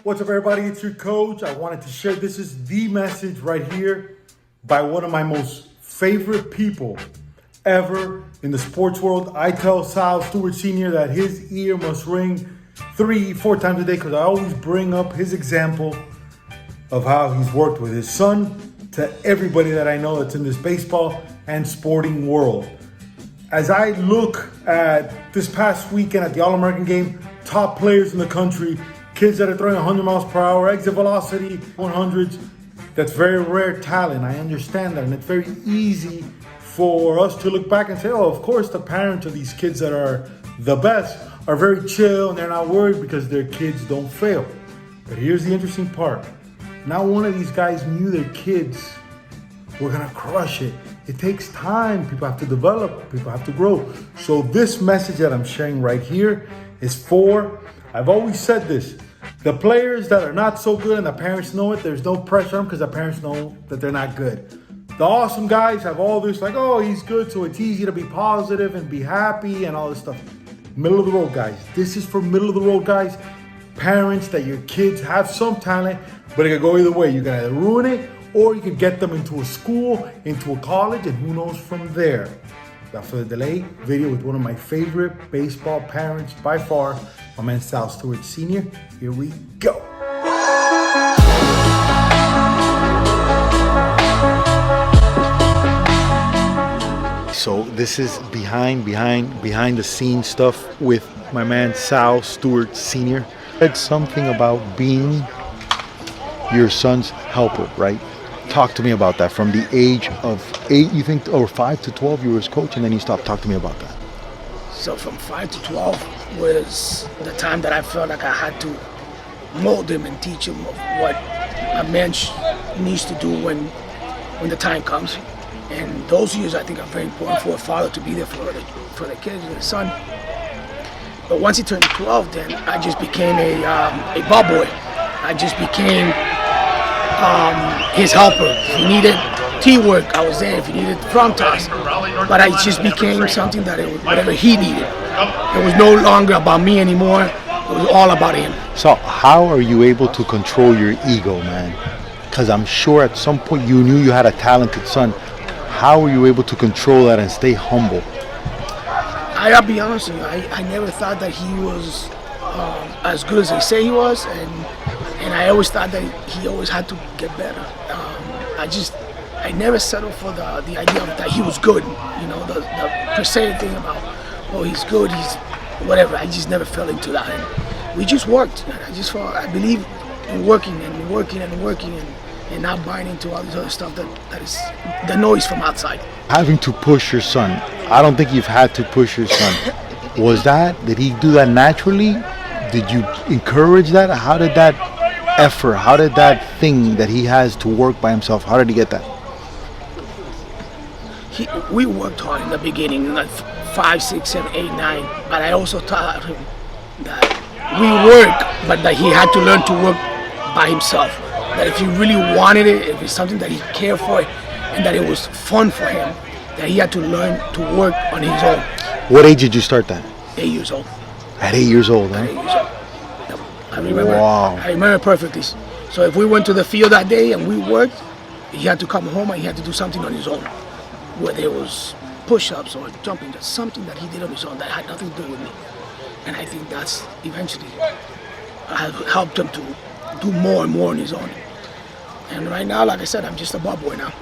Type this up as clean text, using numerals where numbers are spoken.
What's up, everybody? It's your coach. I wanted to share this is the message right here by one of my most favorite people ever in the sports world. I tell Sal Stewart Sr. that his ear must ring 3-4 times a day because I always bring up his example of how he's worked with his son to everybody that I know that's in this baseball and sporting world. As I look at this past weekend at the All-American game, top players in the country, kids that are throwing 100 miles per hour, exit velocity 100s, that's very rare talent. I understand that, and it's very easy for us to look back and say, oh, of course the parents of these kids that are the best are very chill and they're not worried because their kids don't fail. But here's the interesting part. Not one of these guys knew their kids were gonna crush it. It takes time. People have to develop. People have to grow. So this message that I'm sharing right here is for, I've always said this, the players that are not so good and the parents know it, there's no pressure on them because the parents know that they're not good. The awesome guys have all this like, oh, he's good, so it's easy to be positive and be happy and all this stuff. Middle of the road guys. This is for middle of the road guys. Parents that your kids have some talent, but it could go either way. You can either ruin it or you could get them into a school, into a college, and who knows from there. Without further delay, video with one of my favorite baseball parents by far, my man Sal Stewart Sr. Here we go. So this is behind the scenes stuff with my man Sal Stewart Sr. Said something about being your son's helper, right? Talk to me about that. From the age of 8, you think, or 5 to 12, you were his coach, and then you stopped. Talk to me about that. So from 5 to 12 was the time that I felt like I had to mold him and teach him of what a man needs to do when the time comes. And those years, I think, are very important for a father to be there for the kids and the son. But once he turned 12, then I just became a ball boy. I just became his helper. If he needed teamwork, I was there. If he needed front toss, but I just became something that it was whatever he needed. It was no longer about me anymore. It was all about him. So how are you able to control your ego, man? Because I'm sure at some point you knew you had a talented son. How were you able to control that and stay humble? I'll be honest with you. I never thought that he was as good as they say he was, and I always thought that he always had to get better. I never settled for the idea of that he was good. You know, the per se thing about, oh, he's good, he's whatever. I just never fell into that. And we just worked. I believe in working and not buying into all this other stuff that is the noise from outside. Having to push your son. I don't think you've had to push your son. Did he do that naturally? Did you encourage that? How did that effort, how did that thing that he has to work by himself, how did he get that? We worked hard in the beginning, like 5, 6, 7, 8, 9. But I also taught him that we work, but that he had to learn to work by himself. That if he really wanted it, if it's something that he cared for, and that it was fun for him, that he had to learn to work on his own. What age did you start that? 8 years old. At 8 years old, huh? At 8 years old. Yep. I remember. Wow. I remember perfectly. So if we went to the field that day and we worked, he had to come home and he had to do something on his own. Whether it was push-ups or jumping, just something that he did on his own that had nothing to do with me. And I think that's eventually helped him to do more and more on his own. And right now, like I said, I'm just a ball boy now.